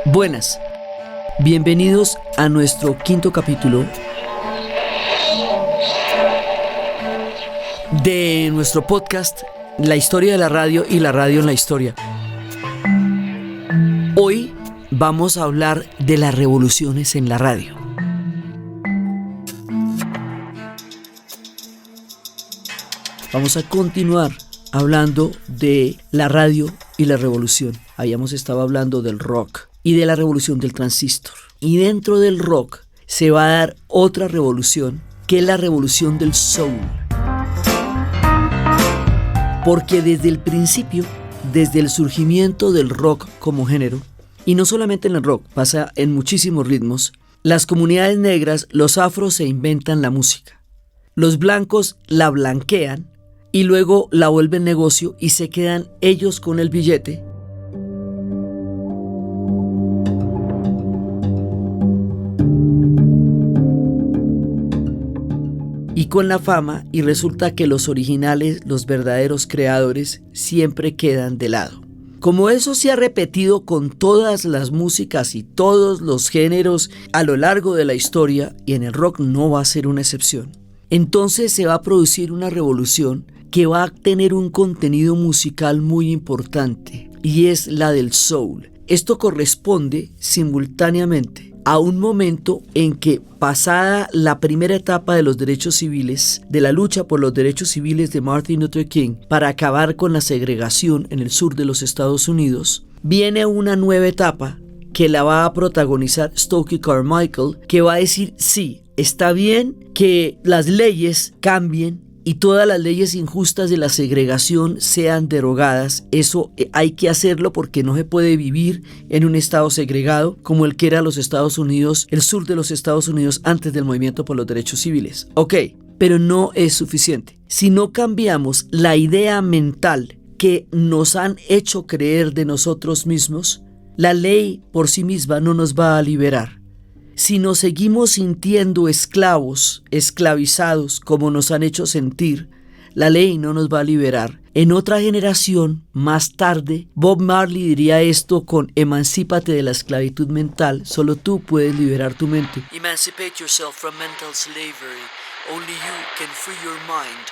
Buenas, bienvenidos a nuestro quinto capítulo de nuestro podcast La historia de la radio y la radio en la historia. Hoy vamos a hablar de las revoluciones en la radio. Vamos a continuar hablando de la radio y la revolución. Habíamos estado hablando del rock y de la revolución del transistor. Y dentro del rock se va a dar otra revolución, que es la revolución del soul. Porque desde el principio, desde el surgimiento del rock como género, y no solamente en el rock, pasa en muchísimos ritmos, las comunidades negras, los afros, se inventan la música. Los blancos la blanquean y luego la vuelven negocio y se quedan ellos con el billete. Y con la fama, y resulta que los originales, los verdaderos creadores, siempre quedan de lado. Como eso se ha repetido con todas las músicas y todos los géneros a lo largo de la historia, y en el rock no va a ser una excepción, entonces se va a producir una revolución que va a tener un contenido musical muy importante, y es la del soul. Esto corresponde simultáneamente a un momento en que, pasada la primera etapa de los derechos civiles, de la lucha por los derechos civiles de Martin Luther King para acabar con la segregación en el sur de los Estados Unidos, viene una nueva etapa que la va a protagonizar Stokely Carmichael, que va a decir: sí, está bien que las leyes cambien y todas las leyes injustas de la segregación sean derogadas. Eso hay que hacerlo porque no se puede vivir en un estado segregado como el que era los Estados Unidos, el sur de los Estados Unidos antes del movimiento por los derechos civiles. Ok, pero no es suficiente. Si no cambiamos la idea mental que nos han hecho creer de nosotros mismos, la ley por sí misma no nos va a liberar. Si nos seguimos sintiendo esclavos, esclavizados como nos han hecho sentir, la ley no nos va a liberar. En otra generación, más tarde, Bob Marley diría esto con "Emancípate de la esclavitud mental, solo tú puedes liberar tu mente". Emancipate yourself from mental slavery, only you can free your mind.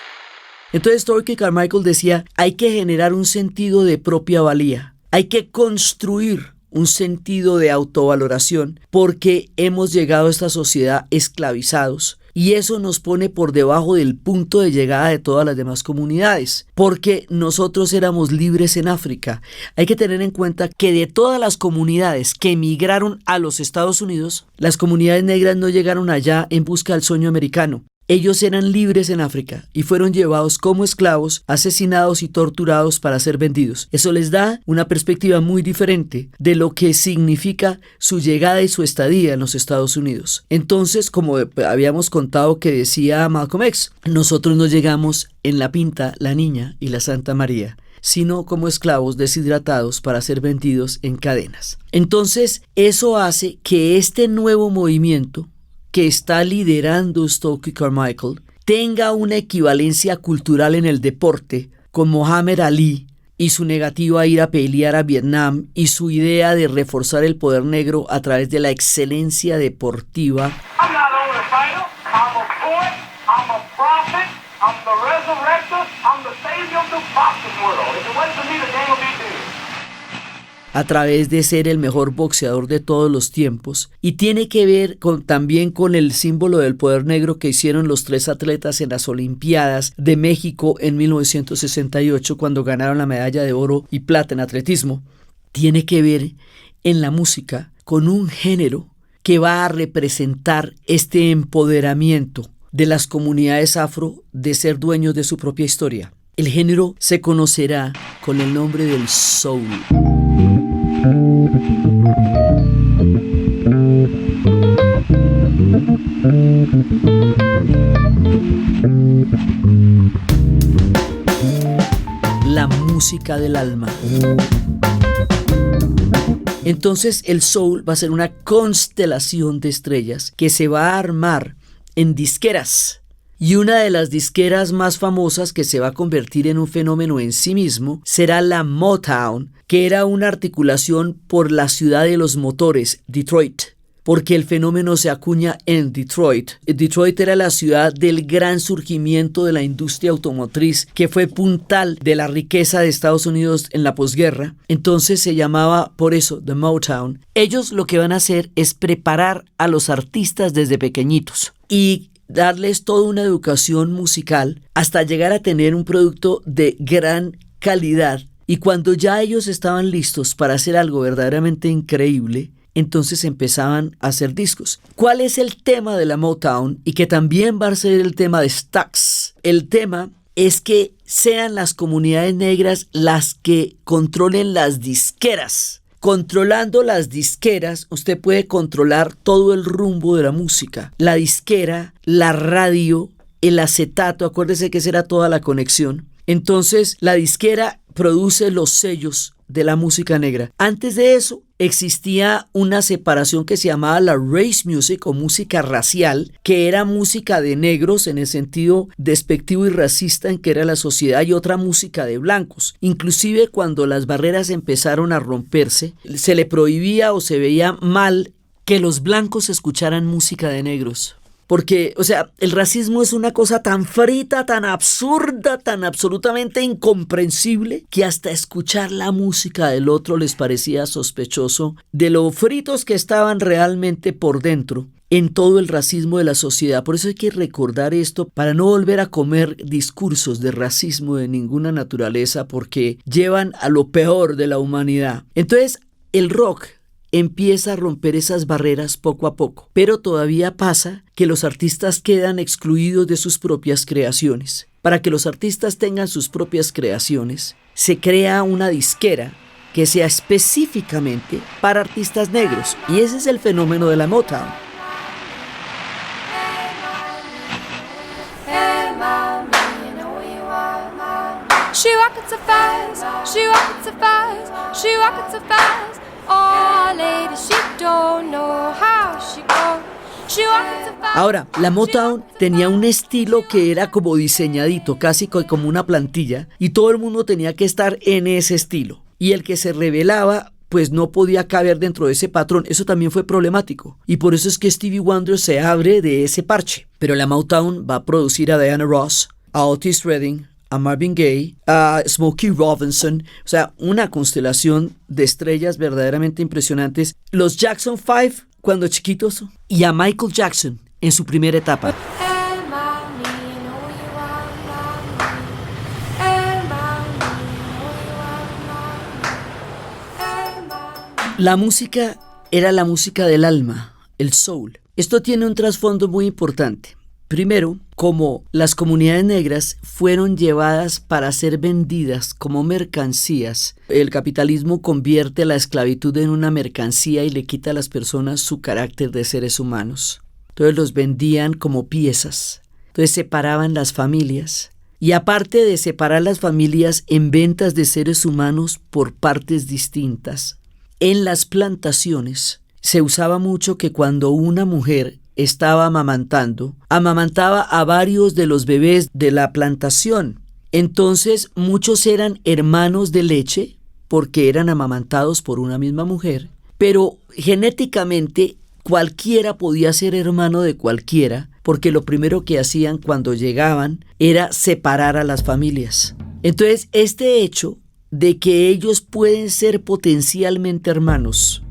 Entonces Stokely Carmichael decía: hay que generar un sentido de propia valía, hay que construir un sentido de autovaloración, porque hemos llegado a esta sociedad esclavizados y eso nos pone por debajo del punto de llegada de todas las demás comunidades, porque nosotros éramos libres en África. Hay que tener en cuenta que de todas las comunidades que emigraron a los Estados Unidos, las comunidades negras no llegaron allá en busca del sueño americano. Ellos eran libres en África y fueron llevados como esclavos, asesinados y torturados para ser vendidos. Eso les da una perspectiva muy diferente de lo que significa su llegada y su estadía en los Estados Unidos. Entonces, como habíamos contado que decía Malcolm X, nosotros no llegamos en la Pinta, la Niña y la Santa María, sino como esclavos deshidratados para ser vendidos en cadenas. Entonces, eso hace que este nuevo movimiento que está liderando Stokely Carmichael tenga una equivalencia cultural en el deporte con Muhammad Ali y su negativa a ir a pelear a Vietnam y su idea de reforzar el poder negro a través de la excelencia deportiva. I'm not only a fighter, I'm a poet, I'm a prophet, I'm the resurrector, I'm the savior of the boxing world. If it wasn't for me, the game would be dead. A través de ser el mejor boxeador de todos los tiempos, y tiene que ver también con el símbolo del poder negro que hicieron los 3 atletas en las Olimpiadas de México en 1968, cuando ganaron la medalla de oro y plata en atletismo. Tiene que ver en la música con un género que va a representar este empoderamiento de las comunidades afro de ser dueños de su propia historia. El género se conocerá con el nombre del soul. La música del alma. Entonces el soul va a ser una constelación de estrellas que se va a armar en disqueras Y una de las disqueras más famosas que se va a convertir en un fenómeno en sí mismo será la Motown, que era una articulación por la ciudad de los motores, Detroit, porque el fenómeno se acuña en Detroit. Detroit era la ciudad del gran surgimiento de la industria automotriz, que fue puntal de la riqueza de Estados Unidos en la posguerra. Entonces se llamaba por eso The Motown. Ellos lo que van a hacer es preparar a los artistas desde pequeñitos y darles toda una educación musical hasta llegar a tener un producto de gran calidad. Y cuando ya ellos estaban listos para hacer algo verdaderamente increíble, entonces empezaban a hacer discos. ¿Cuál es el tema de la Motown? Y que también va a ser el tema de Stax. El tema es que sean las comunidades negras las que controlen las disqueras. Controlando las disqueras, usted puede controlar todo el rumbo de la música. La disquera, la radio, el acetato, acuérdese que esa era toda la conexión. Entonces, la disquera produce los sellos de la música negra. Antes de eso, existía una separación que se llamaba la race music o música racial, que era música de negros en el sentido despectivo y racista en que era la sociedad, y otra música de blancos. Inclusive cuando las barreras empezaron a romperse, se le prohibía o se veía mal que los blancos escucharan música de negros. Porque, el racismo es una cosa tan frita, tan absurda, tan absolutamente incomprensible, que hasta escuchar la música del otro les parecía sospechoso de lo fritos que estaban realmente por dentro en todo el racismo de la sociedad. Por eso hay que recordar esto para no volver a comer discursos de racismo de ninguna naturaleza, porque llevan a lo peor de la humanidad. Entonces, el rock empieza a romper esas barreras poco a poco, pero todavía pasa que los artistas quedan excluidos de sus propias creaciones. Para que los artistas tengan sus propias creaciones, se crea una disquera que sea específicamente para artistas negros, y ese es el fenómeno de la Motown. She walked so fast, she walked so fast, she walked so fast. Oh, lady, she don't know how she goes. She walked so fast. Ahora, la Motown tenía un estilo que era como diseñadito, casi como una plantilla, y todo el mundo tenía que estar en ese estilo. Y el que se rebelaba, pues no podía caber dentro de ese patrón. Eso también fue problemático. Y por eso es que Stevie Wonder se abre de ese parche. Pero la Motown va a producir a Diana Ross, a Otis Redding, a Marvin Gaye, a Smokey Robinson, una constelación de estrellas verdaderamente impresionantes. Los Jackson 5 cuando chiquitos, y a Michael Jackson en su primera etapa. La música era la música del alma, el soul. Esto tiene un trasfondo muy importante. Primero, como las comunidades negras fueron llevadas para ser vendidas como mercancías, el capitalismo convierte la esclavitud en una mercancía y le quita a las personas su carácter de seres humanos. Entonces los vendían como piezas. Entonces separaban las familias. Y aparte de separar las familias en ventas de seres humanos por partes distintas, en las plantaciones se usaba mucho que cuando una mujer estaba amamantaba a varios de los bebés de la plantación. Entonces muchos eran hermanos de leche porque eran amamantados por una misma mujer, pero genéticamente cualquiera podía ser hermano de cualquiera, porque lo primero que hacían cuando llegaban era separar a las familias. Entonces este hecho de que ellos pueden ser potencialmente hermanos,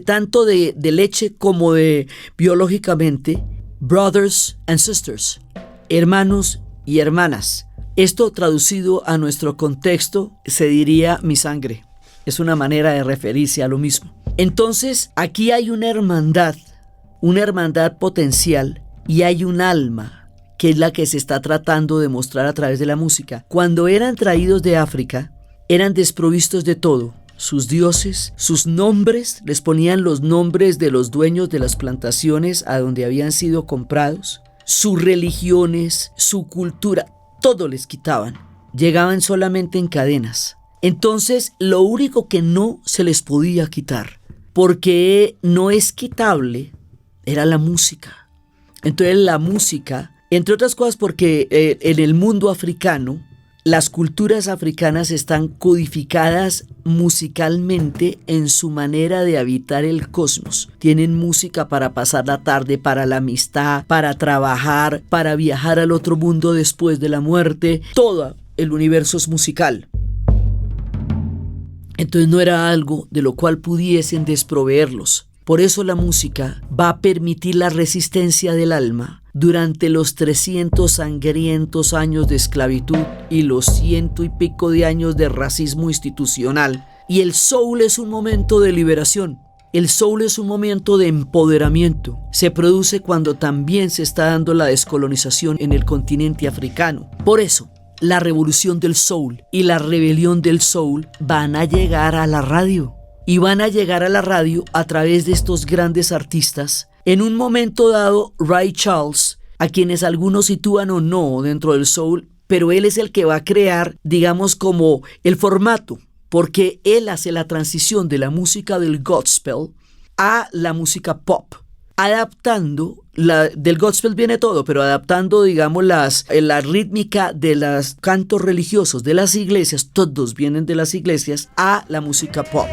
tanto de leche como de biológicamente, brothers and sisters, hermanos y hermanas. Esto traducido a nuestro contexto se diría mi sangre. Es una manera de referirse a lo mismo. Entonces aquí hay una hermandad potencial, y hay un alma que es la que se está tratando de mostrar a través de la música. Cuando eran traídos de África, eran desprovistos de todo. Sus dioses, sus nombres, les ponían los nombres de los dueños de las plantaciones a donde habían sido comprados, sus religiones, su cultura, todo les quitaban. Llegaban solamente en cadenas. Entonces, lo único que no se les podía quitar, porque no es quitable, era la música. Entonces, la música Entre otras cosas porque en el mundo africano, las culturas africanas están codificadas musicalmente en su manera de habitar el cosmos. Tienen música para pasar la tarde, para la amistad, para trabajar, para viajar al otro mundo después de la muerte. Todo el universo es musical. Entonces no era algo de lo cual pudiesen desproveerlos. Por eso la música va a permitir la resistencia del alma durante los 300 sangrientos años de esclavitud y los 100 y pico de años de racismo institucional. Y el soul es un momento de liberación. El soul es un momento de empoderamiento. Se produce cuando también se está dando la descolonización en el continente africano. Por eso, la revolución del soul y la rebelión del soul van a llegar a la radio. Y van a llegar a la radio a través de estos grandes artistas. En un momento dado, Ray Charles, a quienes algunos sitúan o no dentro del soul, pero él es el que va a crear, digamos, como el formato, porque él hace la transición de la música del gospel a la música pop, adaptando, del gospel viene todo, pero adaptando, digamos, la rítmica de los cantos religiosos de las iglesias, todos vienen de las iglesias, a la música pop.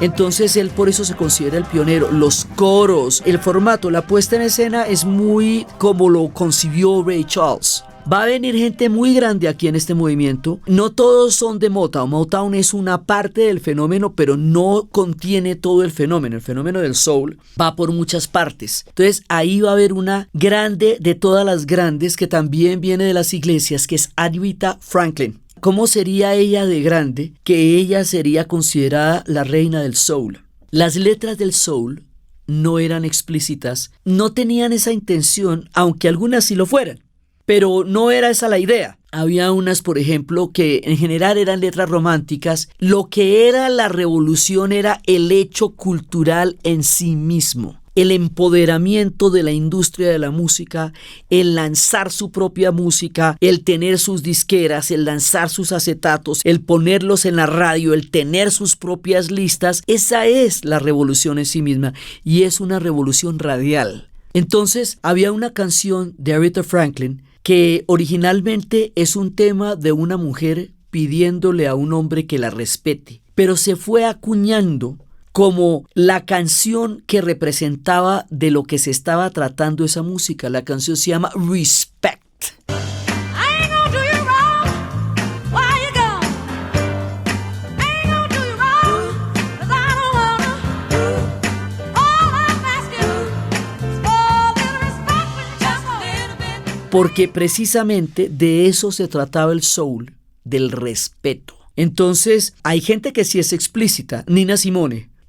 Entonces él por eso se considera el pionero. Los coros, el formato, la puesta en escena es muy como lo concibió Ray Charles. Va a venir gente muy grande aquí en este movimiento. No todos son de Motown. Motown es una parte del fenómeno, pero no contiene todo el fenómeno. El fenómeno del soul va por muchas partes. Entonces ahí va a haber una grande de todas las grandes que también viene de las iglesias, que es Aretha Franklin. ¿Cómo sería ella de grande que ella sería considerada la reina del soul? Las letras del soul no eran explícitas, no tenían esa intención, aunque algunas sí lo fueran, pero no era esa la idea. Había unas, por ejemplo, que en general eran letras románticas. Lo que era la revolución era el hecho cultural en sí mismo. El empoderamiento de la industria de la música, el lanzar su propia música, el tener sus disqueras, el lanzar sus acetatos, el ponerlos en la radio, el tener sus propias listas, esa es la revolución en sí misma y es una revolución radial. Entonces había una canción de Aretha Franklin que originalmente es un tema de una mujer pidiéndole a un hombre que la respete, pero se fue acuñando como la canción que representaba de lo que se estaba tratando esa música. La canción se llama Respect. Porque precisamente de eso se trataba el soul, del respeto. Entonces, hay gente que sí es explícita.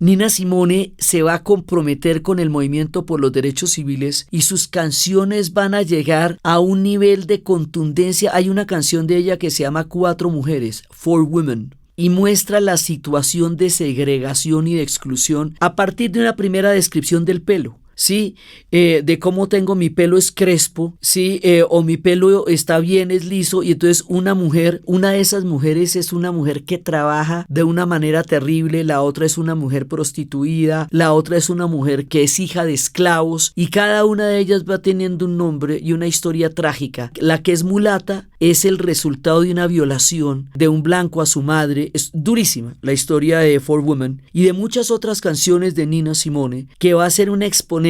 Nina Simone se va a comprometer con el movimiento por los derechos civiles y sus canciones van a llegar a un nivel de contundencia. Hay una canción de ella que se llama 4 mujeres, 4 Women, y muestra la situación de segregación y de exclusión a partir de una primera descripción del pelo. Sí, de cómo tengo mi pelo es crespo, sí, o mi pelo está bien, es liso, y entonces una de esas mujeres es una mujer que trabaja de una manera terrible, la otra es una mujer prostituida, la otra es una mujer que es hija de esclavos, y cada una de ellas va teniendo un nombre y una historia trágica. La que es mulata es el resultado de una violación de un blanco a su madre. Es durísima la historia de 4 Women y de muchas otras canciones de Nina Simone, que va a ser una exponente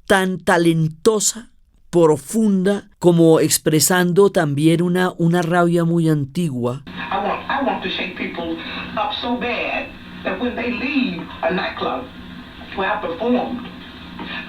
tan talentosa, profunda, como expresando también una rabia muy antigua. I want to shake people up so bad that when they leave a nightclub where I performed,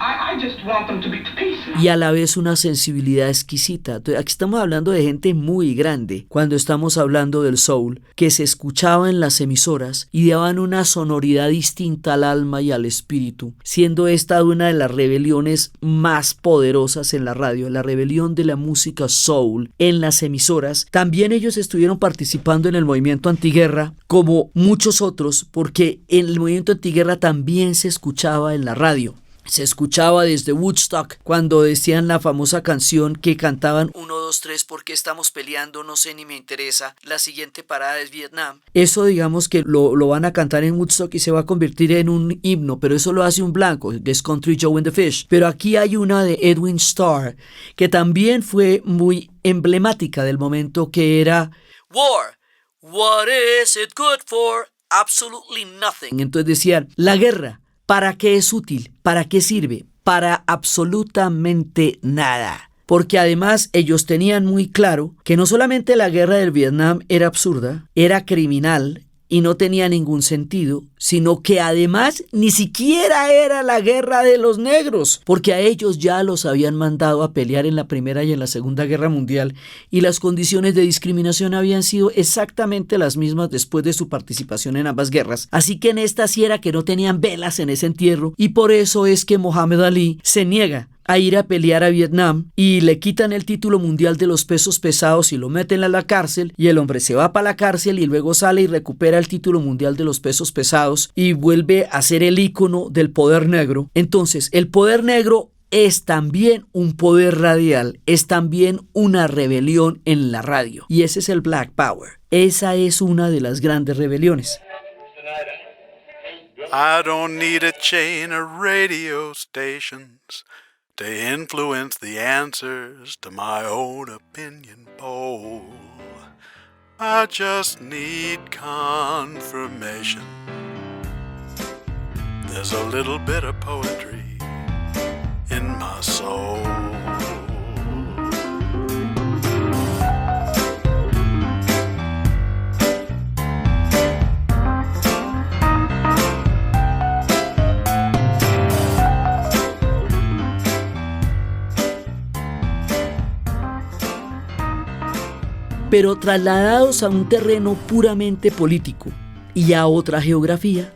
I just want them to be to pieces. Y a la vez una sensibilidad exquisita. Entonces, aquí estamos hablando de gente muy grande cuando estamos hablando del soul, que se escuchaba en las emisoras y daban una sonoridad distinta al alma y al espíritu, siendo esta una de las rebeliones más poderosas en la radio, la rebelión de la música soul en las emisoras. También ellos estuvieron participando en el movimiento antiguerra, como muchos otros, porque en el movimiento antiguerra también se escuchaba en la radio. Se escuchaba desde Woodstock cuando decían la famosa canción que cantaban 1, 2, 3, ¿por qué estamos peleando? No sé ni me interesa. La siguiente parada es Vietnam. Eso digamos que lo van a cantar en Woodstock y se va a convertir en un himno, pero eso lo hace un blanco, que es Country Joe and the Fish. Pero aquí hay una de Edwin Starr que también fue muy emblemática del momento, que era War, what is it good for? Absolutely nothing. Entonces decían, la guerra, ¿para qué es útil? ¿Para qué sirve? Para absolutamente nada. Porque además ellos tenían muy claro que no solamente la guerra del Vietnam era absurda, era criminal y no tenía ningún sentido, sino que además ni siquiera era la guerra de los negros, porque a ellos ya los habían mandado a pelear en la Primera y en la Segunda Guerra Mundial y las condiciones de discriminación habían sido exactamente las mismas después de su participación en ambas guerras. Así que en esta sí era que no tenían velas en ese entierro, y por eso es que Muhammad Ali se niega a ir a pelear a Vietnam y le quitan el título mundial de los pesos pesados y lo meten a la cárcel, y el hombre se va para la cárcel y luego sale y recupera el título mundial de los pesos pesados y vuelve a ser el ícono del poder negro. Entonces, el poder negro es también un poder radial, es también una rebelión en la radio, y ese es el Black Power. Esa es una de las grandes rebeliones. I don't need a chain of radio stations to influence the answers to my own opinion poll. I just need confirmation. There's a little bit of poetry in my soul. Pero trasladados a un terreno puramente político y a otra geografía,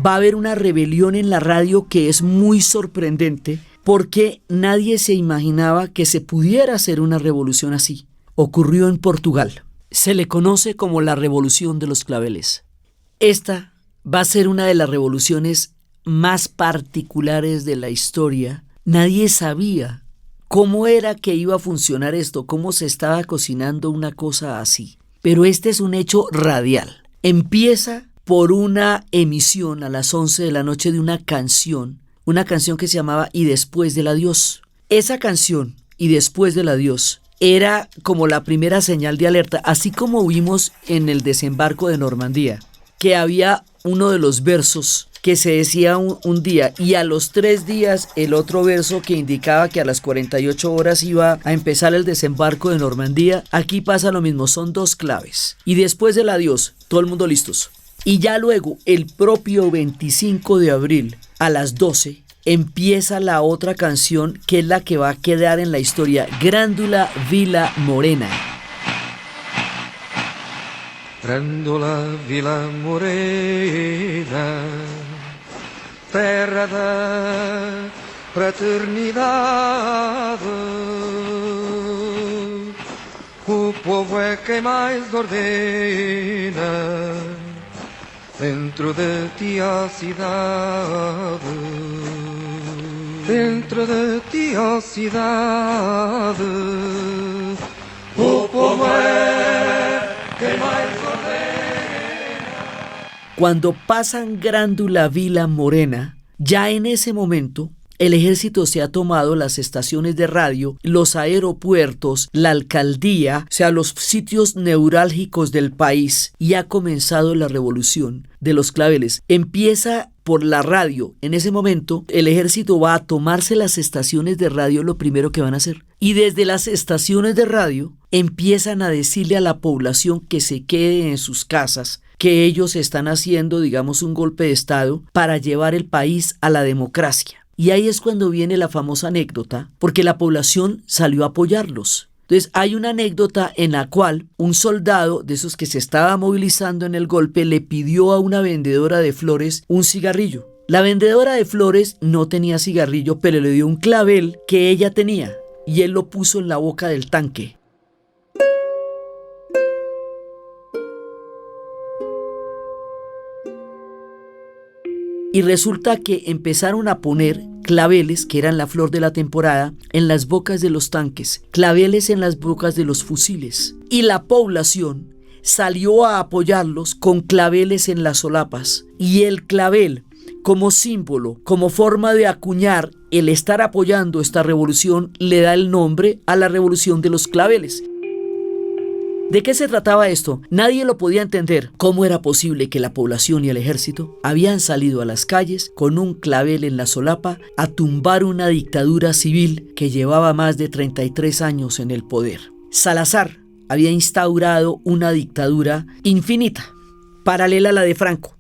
va a haber una rebelión en la radio que es muy sorprendente, porque nadie se imaginaba que se pudiera hacer una revolución así. Ocurrió en Portugal. Se le conoce como la Revolución de los Claveles. Esta va a ser una de las revoluciones más particulares de la historia. Nadie sabía cómo era que iba a funcionar esto, cómo se estaba cocinando una cosa así. Pero este es un hecho radial. Empieza por una emisión a las 11 de la noche de una canción que se llamaba Y después del adiós. Esa canción, Y después del adiós, era como la primera señal de alerta, así como vimos en el desembarco de Normandía, que había uno de los versos que se decía un día, y a los 3 días el otro verso que indicaba que a las 48 horas iba a empezar el desembarco de Normandía. Aquí pasa lo mismo, son 2 claves. Y después del adiós, todo el mundo listos. Y ya luego, el propio 25 de abril, a las 12, empieza la otra canción que es la que va a quedar en la historia, Grândola Vila Morena. Grândola Vila Morena, terra da fraternidade, o povo é quem mais ordena, dentro de ti a cidade, dentro de ti a cidade, o povo é quem mais ordena. Cuando pasan Grândola Vila Morena, ya en ese momento el ejército se ha tomado las estaciones de radio, los aeropuertos, la alcaldía, o sea, los sitios neurálgicos del país, y ha comenzado la revolución de los claveles. Empieza por la radio. En ese momento el ejército va a tomarse las estaciones de radio, lo primero que van a hacer. Y desde las estaciones de radio empiezan a decirle a la población que se quede en sus casas, que ellos están haciendo, digamos, un golpe de estado para llevar el país a la democracia. Y ahí es cuando viene la famosa anécdota, porque la población salió a apoyarlos. Entonces hay una anécdota en la cual un soldado de esos que se estaba movilizando en el golpe le pidió a una vendedora de flores un cigarrillo. La vendedora de flores no tenía cigarrillo, pero le dio un clavel que ella tenía y él lo puso en la boca del tanque. Y resulta que empezaron a poner claveles, que eran la flor de la temporada, en las bocas de los tanques, claveles en las bocas de los fusiles. Y la población salió a apoyarlos con claveles en las solapas. Y el clavel, como símbolo, como forma de acuñar el estar apoyando esta revolución, le da el nombre a la revolución de los claveles. ¿De qué se trataba esto? Nadie lo podía entender. ¿Cómo era posible que la población y el ejército habían salido a las calles con un clavel en la solapa a tumbar una dictadura civil que llevaba más de 33 años en el poder? Salazar había instaurado una dictadura infinita, paralela a la de Franco,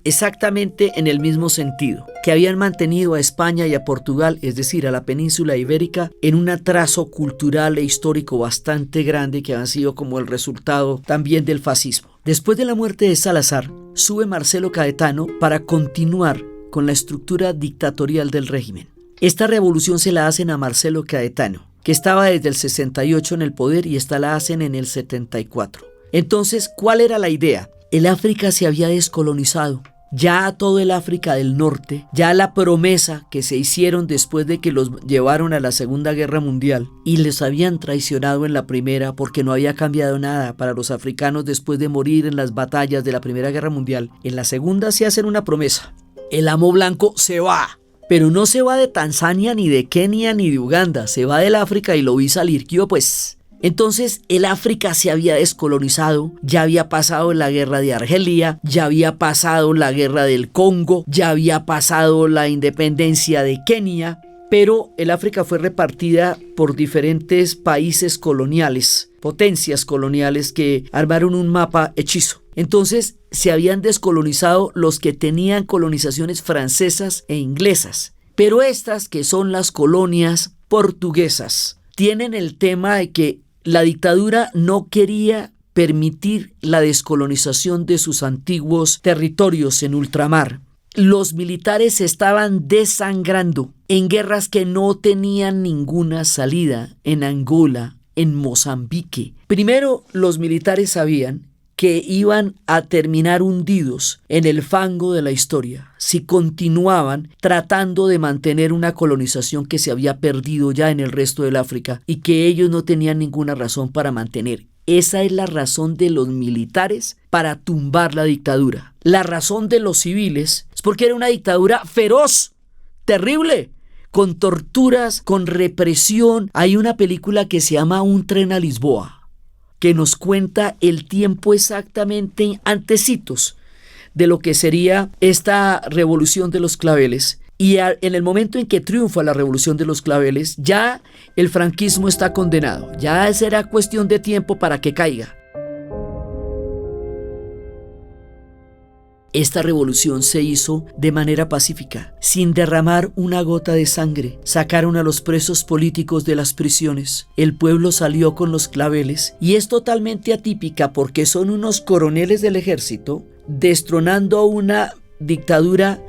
exactamente en el mismo sentido, que habían mantenido a España y a Portugal, es decir, a la península ibérica, en un atraso cultural e histórico bastante grande que han sido como el resultado también del fascismo. Después de la muerte de Salazar, sube Marcelo Caetano para continuar con la estructura dictatorial del régimen. Esta revolución se la hacen a Marcelo Caetano, que estaba desde el 68 en el poder, y esta la hacen en el 74. Entonces, ¿cuál era la idea? El África se había descolonizado. Ya todo el África del Norte, ya la promesa que se hicieron después de que los llevaron a la Segunda Guerra Mundial y les habían traicionado en la primera, porque no había cambiado nada para los africanos después de morir en las batallas de la Primera Guerra Mundial. En la segunda se hacen una promesa: el amo blanco se va, pero no se va de Tanzania, ni de Kenia, ni de Uganda, se va del África, y lo vi salir. ¿Qué hubo, pues? Entonces el África se había descolonizado, ya había pasado la guerra de Argelia, ya había pasado la guerra del Congo, ya había pasado la independencia de Kenia, pero el África fue repartida por diferentes países coloniales, potencias coloniales que armaron un mapa hechizo. Entonces se habían descolonizado los que tenían colonizaciones francesas e inglesas, pero estas, que son las colonias portuguesas, tienen el tema de que la dictadura no quería permitir la descolonización de sus antiguos territorios en ultramar. Los militares se estaban desangrando en guerras que no tenían ninguna salida, en Angola, en Mozambique. Primero, los militares sabían que iban a terminar hundidos en el fango de la historia si continuaban tratando de mantener una colonización que se había perdido ya en el resto del África y que ellos no tenían ninguna razón para mantener. Esa es la razón de los militares para tumbar la dictadura. La razón de los civiles es porque era una dictadura feroz, terrible, con torturas, con represión. Hay una película que se llama Un tren a Lisboa, que nos cuenta el tiempo exactamente antecitos de lo que sería esta revolución de los claveles. Y en el momento en que triunfa la revolución de los claveles, ya el franquismo está condenado. Ya será cuestión de tiempo para que caiga. Esta revolución se hizo de manera pacífica, sin derramar una gota de sangre. Sacaron a los presos políticos de las prisiones. El pueblo salió con los claveles, y es totalmente atípica porque son unos coroneles del ejército destronando una dictadura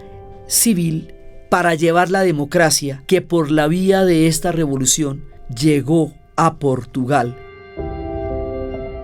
civil para llevar la democracia que por la vía de esta revolución llegó a Portugal.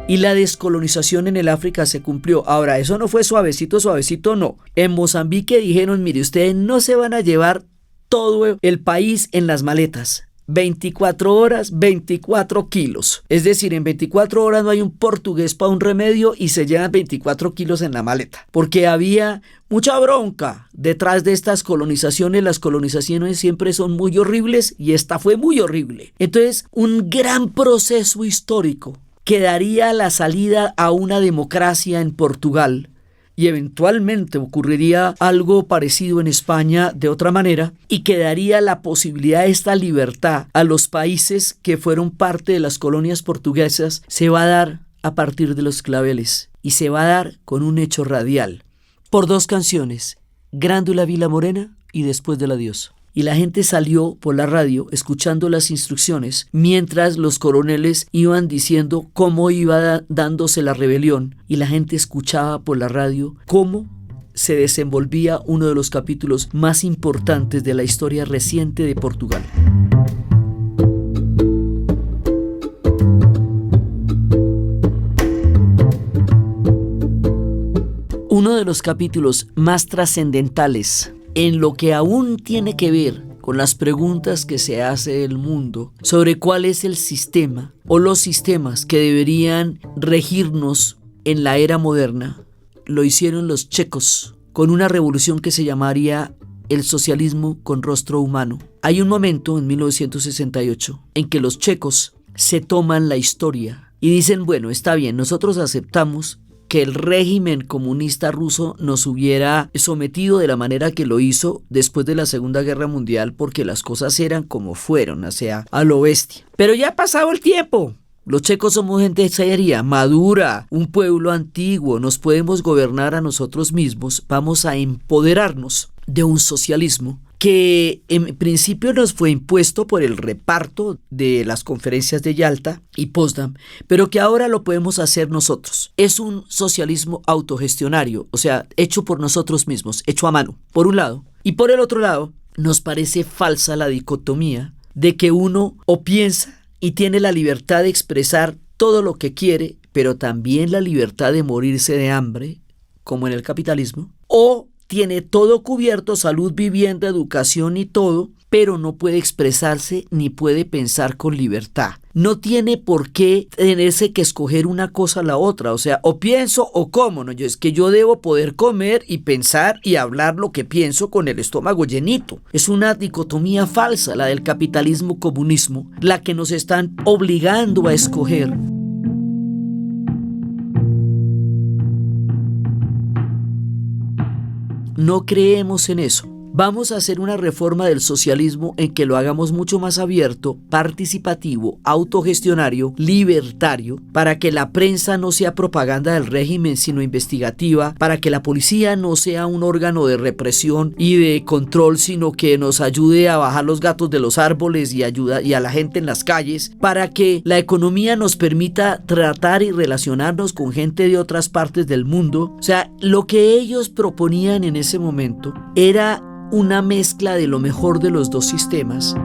Y la descolonización en el África se cumplió. Ahora, eso no fue suavecito, suavecito, no. En Mozambique dijeron: mire, ustedes no se van a llevar todo el país en las maletas. 24 horas, 24 kilos. Es decir, en 24 horas no hay un portugués para un remedio y se llevan 24 kilos en la maleta. Porque había mucha bronca detrás de estas colonizaciones. Las colonizaciones siempre son muy horribles y esta fue muy horrible. Entonces, un gran proceso histórico que daría la salida a una democracia en Portugal, y eventualmente ocurriría algo parecido en España de otra manera, y que daría la posibilidad de esta libertad a los países que fueron parte de las colonias portuguesas, se va a dar a partir de los claveles, y se va a dar con un hecho radial, por dos canciones: Grándula Vila Morena y Después del Adiós. Y la gente salió por la radio escuchando las instrucciones mientras los coroneles iban diciendo cómo iba dándose la rebelión, y la gente escuchaba por la radio cómo se desenvolvía uno de los capítulos más importantes de la historia reciente de Portugal. Uno de los capítulos más trascendentales en lo que aún tiene que ver con las preguntas que se hace el mundo sobre cuál es el sistema o los sistemas que deberían regirnos en la era moderna, lo hicieron los checos con una revolución que se llamaría el socialismo con rostro humano. Hay un momento en 1968 en que los checos se toman la historia y dicen, bueno, está bien, nosotros aceptamos que el régimen comunista ruso nos hubiera sometido de la manera que lo hizo después de la Segunda Guerra Mundial, porque las cosas eran como fueron, o sea, a lo bestia. Pero ya ha pasado el tiempo. Los checos somos gente seria, madura, un pueblo antiguo, nos podemos gobernar a nosotros mismos, vamos a empoderarnos de un socialismo que en principio nos fue impuesto por el reparto de las conferencias de Yalta y Potsdam, pero que ahora lo podemos hacer nosotros. Es un socialismo autogestionario, o sea, hecho por nosotros mismos, hecho a mano, por un lado. Y por el otro lado, nos parece falsa la dicotomía de que uno o piensa y tiene la libertad de expresar todo lo que quiere, pero también la libertad de morirse de hambre, como en el capitalismo, o tiene todo cubierto, salud, vivienda, educación y todo, pero no puede expresarse ni puede pensar con libertad. No tiene por qué tenerse que escoger una cosa a la otra, o sea, o pienso o como, ¿no? Es que yo debo poder comer y pensar y hablar lo que pienso con el estómago llenito. Es una dicotomía falsa, la del capitalismo-comunismo, la que nos están obligando a escoger. No creemos en eso. Vamos a hacer una reforma del socialismo en que lo hagamos mucho más abierto, participativo, autogestionario, libertario, para que la prensa no sea propaganda del régimen sino investigativa, para que la policía no sea un órgano de represión y de control, sino que nos ayude a bajar los gatos de los árboles y a la gente en las calles, para que la economía nos permita tratar y relacionarnos con gente de otras partes del mundo. O sea, lo que ellos proponían en ese momento era una mezcla de lo mejor de los dos sistemas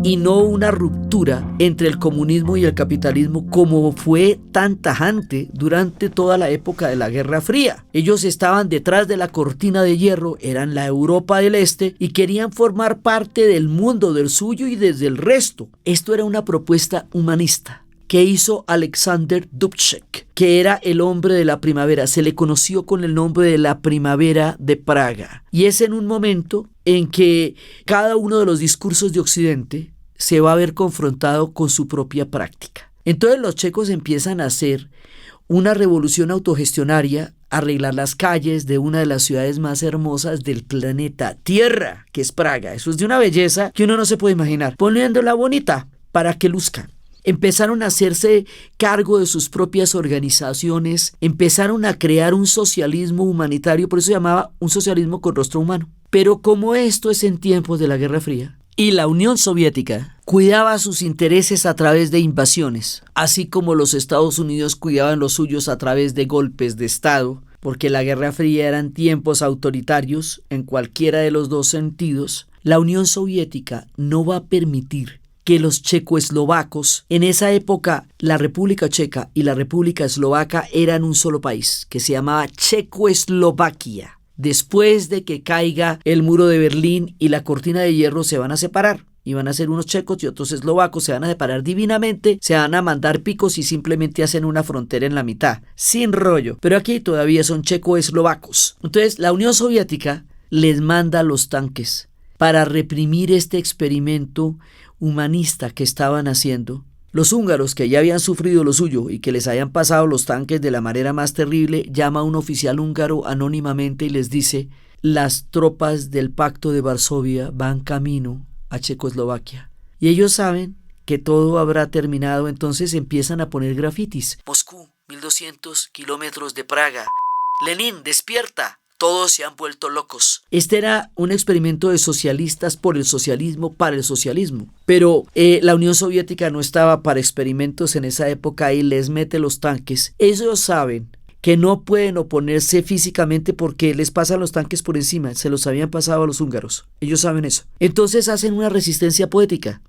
y no una ruptura entre el comunismo y el capitalismo como fue tan tajante durante toda la época de la Guerra Fría. Ellos estaban detrás de la cortina de hierro, eran la Europa del Este y querían formar parte del mundo, del suyo y desde el resto. Esto era una propuesta humanista que hizo Alexander Dubček, que era el hombre de la primavera. Se le conoció con el nombre de la primavera de Praga. Y es en un momento en que cada uno de los discursos de Occidente se va a ver confrontado con su propia práctica. Entonces los checos empiezan a hacer una revolución autogestionaria, arreglar las calles de una de las ciudades más hermosas del planeta Tierra, que es Praga. Eso es de una belleza que uno no se puede imaginar, poniéndola bonita para que luzca. Empezaron a hacerse cargo de sus propias organizaciones, empezaron a crear un socialismo humanitario, por eso se llamaba un socialismo con rostro humano. Pero como esto es en tiempos de la Guerra Fría, y la Unión Soviética cuidaba sus intereses a través de invasiones, así como los Estados Unidos cuidaban los suyos a través de golpes de Estado, porque la Guerra Fría eran tiempos autoritarios en cualquiera de los dos sentidos, la Unión Soviética no va a permitir que los checoslovacos, en esa época la República Checa y la República Eslovaca eran un solo país, que se llamaba Checoslovaquia. Después de que caiga el muro de Berlín y la cortina de hierro se van a separar, y van a ser unos checos y otros eslovacos, se van a separar divinamente, se van a mandar picos y simplemente hacen una frontera en la mitad, sin rollo, pero aquí todavía son checoslovacos. Entonces la Unión Soviética les manda los tanques para reprimir este experimento humanista que estaban haciendo. Los húngaros, que ya habían sufrido lo suyo y que les habían pasado los tanques de la manera más terrible, llama a un oficial húngaro anónimamente y les dice: las tropas del Pacto de Varsovia van camino a Checoslovaquia. Y ellos saben que todo habrá terminado, entonces empiezan a poner grafitis. Moscú, 1200 kilómetros de Praga. Lenin, despierta. Todos se han vuelto locos. Este era un experimento de socialistas por el socialismo para el socialismo. Pero la Unión Soviética no estaba para experimentos en esa época y les mete los tanques. Ellos saben que no pueden oponerse físicamente porque les pasan los tanques por encima. Se los habían pasado a los húngaros. Ellos saben eso. Entonces hacen una resistencia poética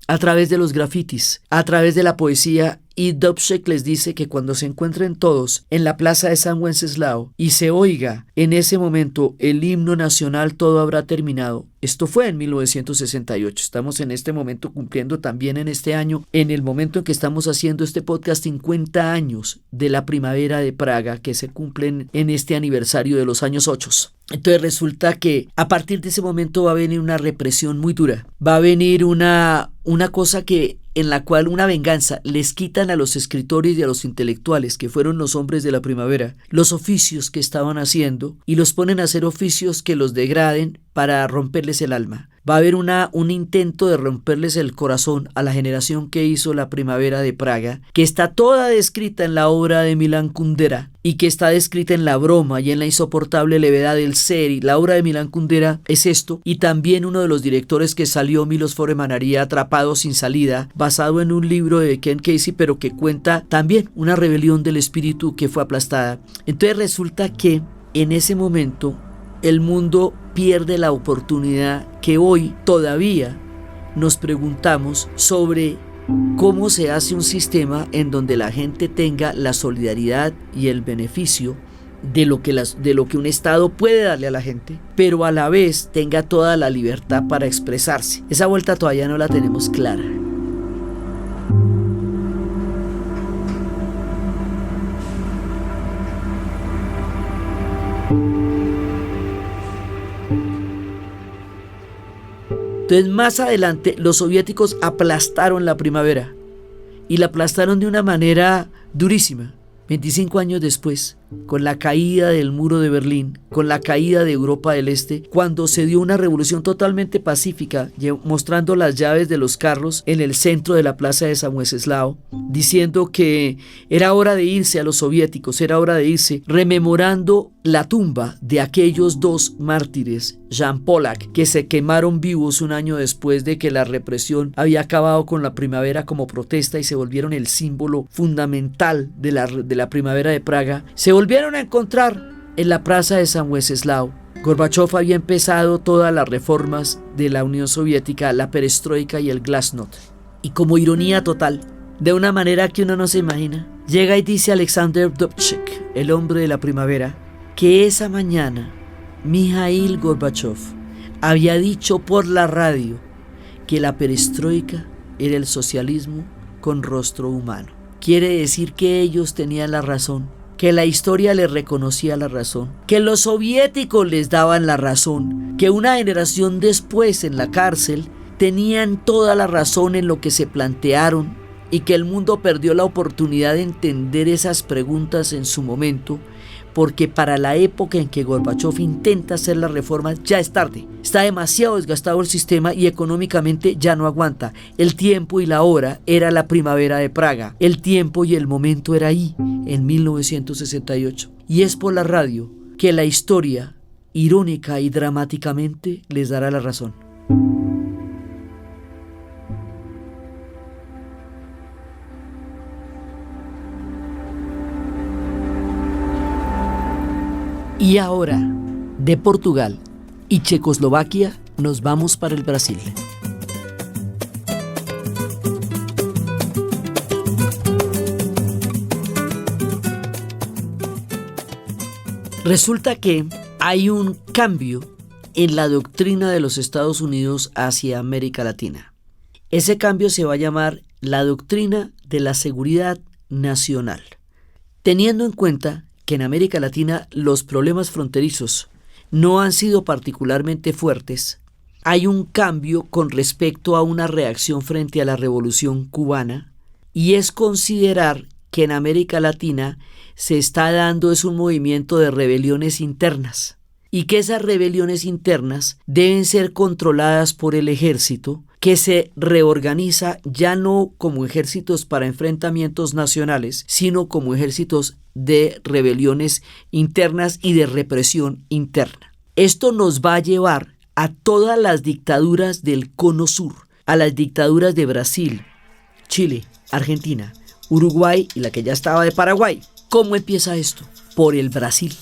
a través de los grafitis, a través de la poesía y Dubček les dice que cuando se encuentren todos en la plaza de San Wenceslao y se oiga en ese momento el himno nacional, todo habrá terminado. Esto fue en 1968. Estamos en este momento cumpliendo también en este año, en el momento en que estamos haciendo este podcast, 50 años de la primavera de Praga, que se cumplen en este aniversario de los años 8. Entonces resulta que a partir de ese momento va a venir una represión muy dura. Va a venir una cosa en la cual una venganza. Les quitan a los escritores y a los intelectuales, que fueron los hombres de la primavera, los oficios que estaban haciendo y los ponen a hacer oficios que los degraden para romperles el alma. Va a haber un intento de romperles el corazón a la generación que hizo la primavera de Praga, que está toda descrita en la obra de Milan Kundera y que está descrita en La broma y en La insoportable levedad del ser. Y la obra de Milan Kundera es esto, y también uno de los directores que salió, Milos Forman, haría Atrapado sin salida, basado en un libro de Ken Kesey, pero que cuenta también una rebelión del espíritu que fue aplastada. Entonces resulta que en ese momento el mundo pierde la oportunidad que hoy todavía nos preguntamos sobre cómo se hace un sistema en donde la gente tenga la solidaridad y el beneficio de lo que un Estado puede darle a la gente, pero a la vez tenga toda la libertad para expresarse. Esa vuelta todavía no la tenemos clara. Entonces, más adelante, los soviéticos aplastaron la primavera, y la aplastaron de una manera durísima. 25 años después, con la caída del muro de Berlín, con la caída de Europa del Este, cuando se dio una revolución totalmente pacífica, mostrando las llaves de los carros en el centro de la plaza de San Wenceslao, diciendo que era hora de irse a los soviéticos, era hora de irse, rememorando la tumba de aquellos dos mártires, Jan Polak, que se quemaron vivos un año después de que la represión había acabado con la primavera como protesta y se volvieron el símbolo fundamental de la primavera de Praga. Se volvieron a encontrar en la plaza de San Wenceslao. Gorbachov había empezado todas las reformas de la Unión Soviética, la perestroika y el glasnost. Y como ironía total, de una manera que uno no se imagina, llega y dice Alexander Dubček, el hombre de la primavera, que esa mañana Mikhail Gorbachov había dicho por la radio que la perestroika era el socialismo con rostro humano. Quiere decir que ellos tenían la razón, que la historia les reconocía la razón, que los soviéticos les daban la razón, que una generación después en la cárcel tenían toda la razón en lo que se plantearon y que el mundo perdió la oportunidad de entender esas preguntas en su momento, porque para la época en que Gorbachov intenta hacer las reformas ya es tarde, está demasiado desgastado el sistema y económicamente ya no aguanta. El tiempo y la hora era la primavera de Praga, el tiempo y el momento era ahí, en 1968, y es por la radio que la historia, irónica y dramáticamente, les dará la razón. Y ahora, de Portugal y Checoslovaquia, nos vamos para el Brasil. Resulta que hay un cambio en la doctrina de los Estados Unidos hacia América Latina. Ese cambio se va a llamar la doctrina de la seguridad nacional, teniendo en cuenta que en América Latina los problemas fronterizos no han sido particularmente fuertes. Hay un cambio con respecto a una reacción frente a la Revolución cubana, y es considerar que en América Latina se está dando un movimiento de rebeliones internas, y que esas rebeliones internas deben ser controladas por el ejército, que se reorganiza ya no como ejércitos para enfrentamientos nacionales, sino como ejércitos de rebeliones internas y de represión interna. Esto nos va a llevar a todas las dictaduras del Cono Sur, a las dictaduras de Brasil, Chile, Argentina, Uruguay y la que ya estaba de Paraguay. ¿Cómo empieza esto? Por el Brasil.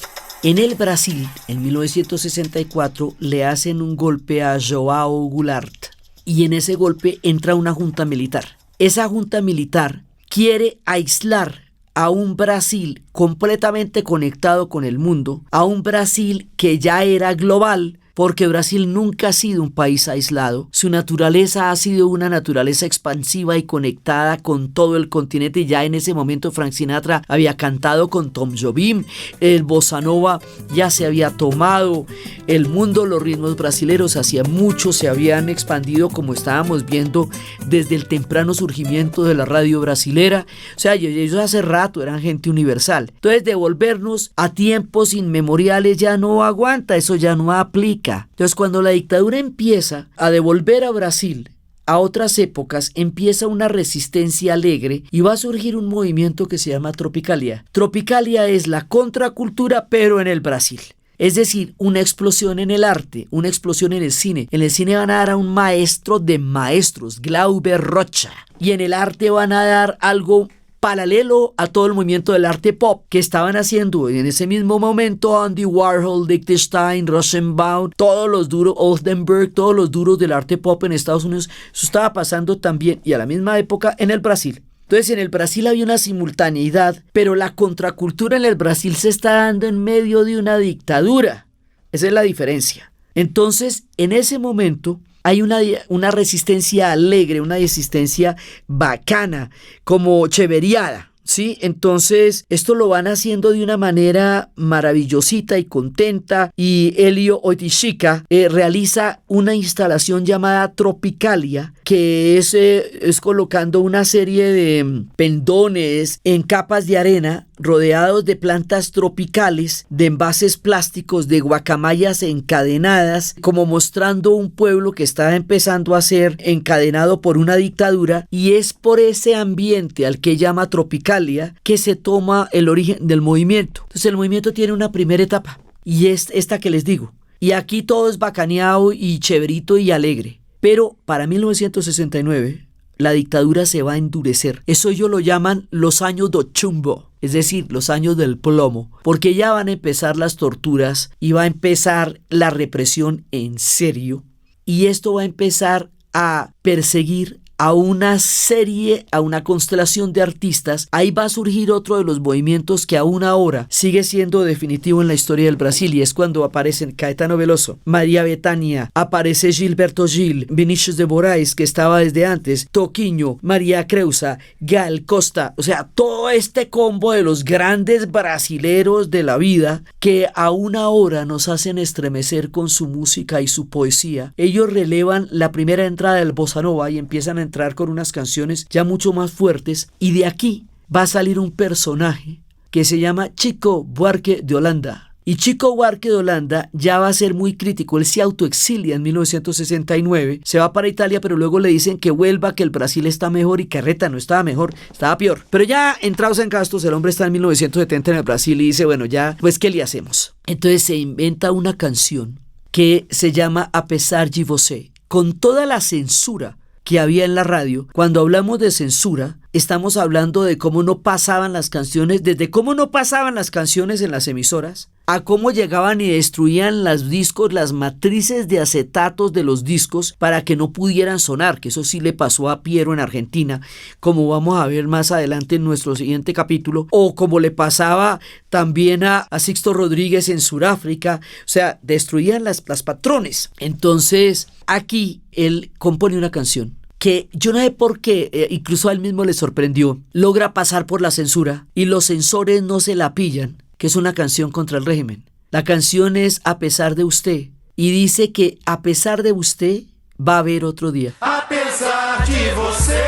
En el Brasil, en 1964, le hacen un golpe a João Goulart, y en ese golpe entra una junta militar. Esa junta militar quiere aislar a un Brasil completamente conectado con el mundo, a un Brasil que ya era global, porque Brasil nunca ha sido un país aislado. Su naturaleza ha sido una naturaleza expansiva y conectada con todo el continente. Ya en ese momento Frank Sinatra había cantado con Tom Jobim, el bossa nova ya se había tomado el mundo, los ritmos brasileños hacía mucho se habían expandido, como estábamos viendo desde el temprano surgimiento de la radio brasilera. O sea, ellos hace rato eran gente universal. Entonces, devolvernos a tiempos inmemoriales ya no aguanta, eso ya no aplica. Entonces, cuando la dictadura empieza a devolver a Brasil a otras épocas, empieza una resistencia alegre y va a surgir un movimiento que se llama Tropicalia. Tropicalia es la contracultura, pero en el Brasil. Es decir, una explosión en el arte, una explosión en el cine. En el cine van a dar a un maestro de maestros, Glauber Rocha. Y en el arte van a dar algo paralelo a todo el movimiento del arte pop que estaban haciendo en ese mismo momento Andy Warhol, Lichtenstein, Rosenbaum, todos los duros, Oldenburg, todos los duros del arte pop en Estados Unidos. Eso estaba pasando también y a la misma época en el Brasil. Entonces en el Brasil había una simultaneidad, pero la contracultura en el Brasil se está dando en medio de una dictadura. Esa es la diferencia. Entonces en ese momento hay una resistencia alegre, una resistencia bacana, como cheveriada, ¿sí? Entonces, esto lo van haciendo de una manera maravillosita y contenta, y Elio Oiticica realiza una instalación llamada Tropicalia, que es colocando una serie de pendones en capas de arena rodeados de plantas tropicales, de envases plásticos, de guacamayas encadenadas, como mostrando un pueblo que está empezando a ser encadenado por una dictadura, y es por ese ambiente al que llama Tropicalia que se toma el origen del movimiento. Entonces el movimiento tiene una primera etapa, y es esta que les digo, y aquí todo es bacaneado y chéverito y alegre, pero para 1969 la dictadura se va a endurecer. Eso ellos lo llaman los años do chumbo, es decir, los años del plomo, porque ya van a empezar las torturas y va a empezar la represión en serio, y esto va a empezar a perseguir a una serie, a una constelación de artistas. Ahí va a surgir otro de los movimientos que aún ahora sigue siendo definitivo en la historia del Brasil, y es cuando aparecen Caetano Veloso, María Bethânia, aparece Gilberto Gil, Vinícius de Moraes, que estaba desde antes, Toquinho, María Creusa, Gal Costa, o sea, todo este combo de los grandes brasileros de la vida que aún ahora nos hacen estremecer con su música y su poesía. Ellos relevan la primera entrada del bossa nova y empiezan a entrar con unas canciones ya mucho más fuertes, y de aquí va a salir un personaje que se llama Chico Buarque de Holanda. Y Chico Buarque de Holanda ya va a ser muy crítico. Él se autoexilia en 1969, se va para Italia, pero luego le dicen que vuelva, que el Brasil está mejor, y Carreta no estaba mejor, estaba peor. Pero ya entrados en gastos, el hombre está en 1970 en el Brasil y dice, bueno, ya, pues ¿qué le hacemos? Entonces se inventa una canción que se llama A pesar de você, con toda la censura que había en la radio. Cuando hablamos de censura, estamos hablando de cómo no pasaban las canciones, desde cómo no pasaban las canciones en las emisoras, a cómo llegaban y destruían los discos, las matrices de acetatos de los discos para que no pudieran sonar, que eso sí le pasó a Piero en Argentina, como vamos a ver más adelante en nuestro siguiente capítulo, o como le pasaba también a Sixto Rodríguez en Sudáfrica. O sea, destruían las patrones. Entonces, aquí él compone una canción que yo no sé por qué, incluso a él mismo le sorprendió, logra pasar por la censura y los censores no se la pillan, que es una canción contra el régimen. La canción es A pesar de usted, y dice que a pesar de usted va a haber otro día. A pesar de você,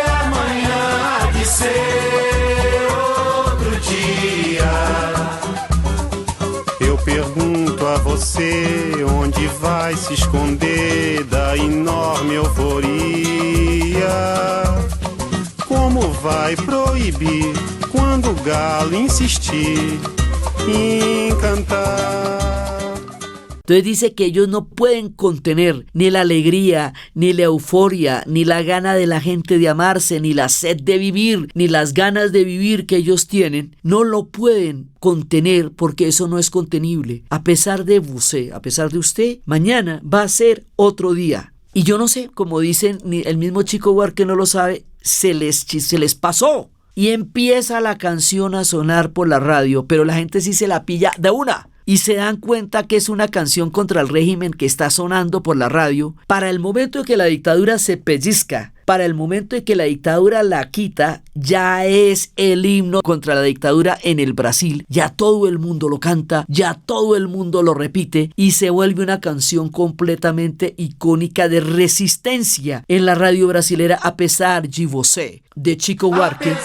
amanhã há de ser outro dia. Eu pergunto a você onde vai se esconder da enorme euforia. Como vai proibir quando o galo insistir em cantar? Entonces dice que ellos no pueden contener ni la alegría, ni la euforia, ni la gana de la gente de amarse, ni la sed de vivir, ni las ganas de vivir que ellos tienen. No lo pueden contener porque eso no es contenible. A pesar de você, a pesar de usted, mañana va a ser otro día. Y yo no sé, como dicen, ni el mismo Chico Buarque no lo sabe, se les pasó. Y empieza la canción a sonar por la radio, pero la gente sí se la pilla de una. Y se dan cuenta que es una canción contra el régimen que está sonando por la radio. Para el momento en que la dictadura se pellizca, para el momento en que la dictadura la quita, ya es el himno contra la dictadura en el Brasil. Ya todo el mundo lo canta, ya todo el mundo lo repite y se vuelve una canción completamente icónica de resistencia en la radio brasilera, a pesar de você, de Chico Buarque.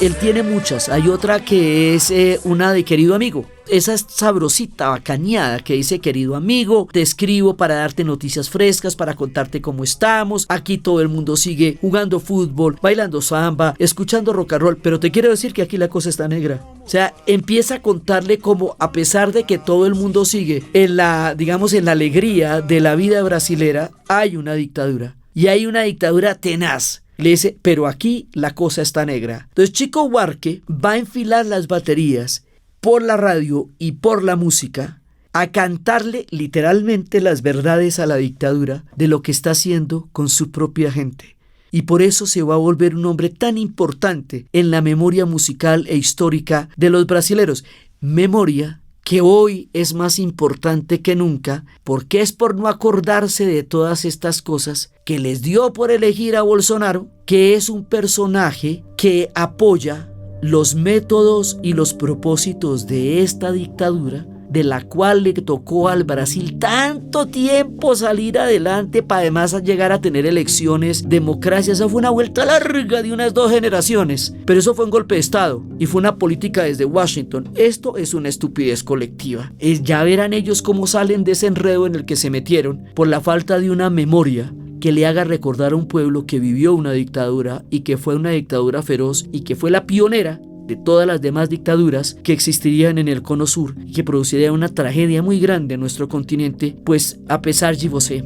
Él tiene muchas, hay otra que es una de Querido Amigo. Esa es sabrosita, bacaneada, que dice: querido amigo, te escribo para darte noticias frescas, para contarte cómo estamos. Aquí todo el mundo sigue jugando fútbol, bailando samba, escuchando rock and roll, pero te quiero decir que aquí la cosa está negra. O sea, empieza a contarle cómo, a pesar de que todo el mundo sigue en la, digamos, en la alegría de la vida brasilera, hay una dictadura. Y hay una dictadura tenaz. Le dice, pero aquí la cosa está negra. Entonces Chico Buarque va a enfilar las baterías por la radio y por la música, a cantarle literalmente las verdades a la dictadura de lo que está haciendo con su propia gente. Y por eso se va a volver un hombre tan importante en la memoria musical e histórica de los brasileros. Memoria que hoy es más importante que nunca, porque es por no acordarse de todas estas cosas que les dio por elegir a Bolsonaro, que es un personaje que apoya los métodos y los propósitos de esta dictadura, de la cual le tocó al Brasil tanto tiempo salir adelante para además llegar a tener elecciones, democracia. Esa fue una vuelta larga de unas 2 generaciones, pero eso fue un golpe de Estado y fue una política desde Washington. Esto es una estupidez colectiva. Ya verán ellos cómo salen de ese enredo en el que se metieron por la falta de una memoria que le haga recordar a un pueblo que vivió una dictadura y que fue una dictadura feroz y que fue la pionera de todas las demás dictaduras que existirían en el cono sur y que produciría una tragedia muy grande en nuestro continente, pues a pesar de você.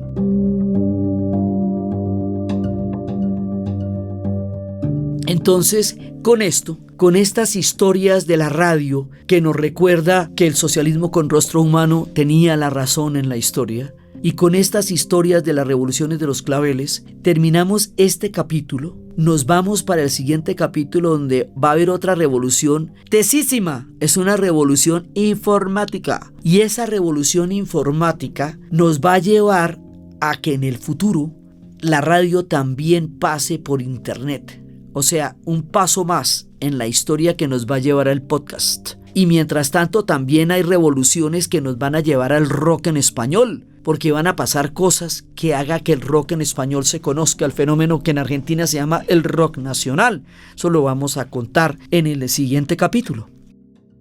Entonces, con esto, con estas historias de la radio que nos recuerda que el socialismo con rostro humano tenía la razón en la historia, y con estas historias de las revoluciones de los claveles, terminamos este capítulo. Nos vamos para el siguiente capítulo, donde va a haber otra revolución tesísima. Es una revolución informática. Y esa revolución informática nos va a llevar a que en el futuro la radio también pase por internet. O sea, un paso más en la historia que nos va a llevar al podcast. Y mientras tanto también hay revoluciones que nos van a llevar al rock en español, porque van a pasar cosas que haga que el rock en español se conozca, el fenómeno que en Argentina se llama el rock nacional. Eso lo vamos a contar en el siguiente capítulo.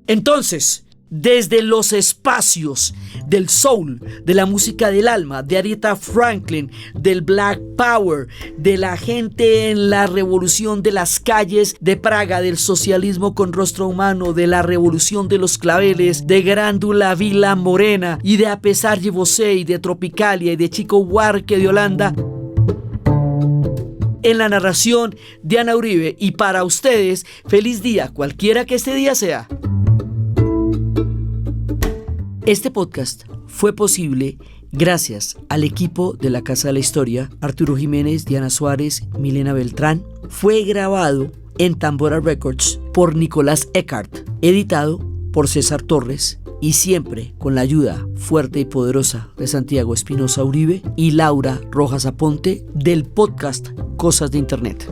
Entonces, desde los espacios del soul, de la música del alma, de Aretha Franklin, del Black Power, de la gente en la revolución de las calles de Praga, del socialismo con rostro humano, de la revolución de los claveles, de Grándula Vila Morena y de A pesar de você y de Tropicalia y de Chico Buarque de Holanda, en la narración de Ana Uribe. Y para ustedes, feliz día, cualquiera que este día sea. Este podcast fue posible gracias al equipo de la Casa de la Historia, Arturo Jiménez, Diana Suárez, Milena Beltrán. Fue grabado en Tambora Records por Nicolás Eckart, editado por César Torres y siempre con la ayuda fuerte y poderosa de Santiago Espinosa Uribe y Laura Rojas Aponte del podcast Cosas de Internet.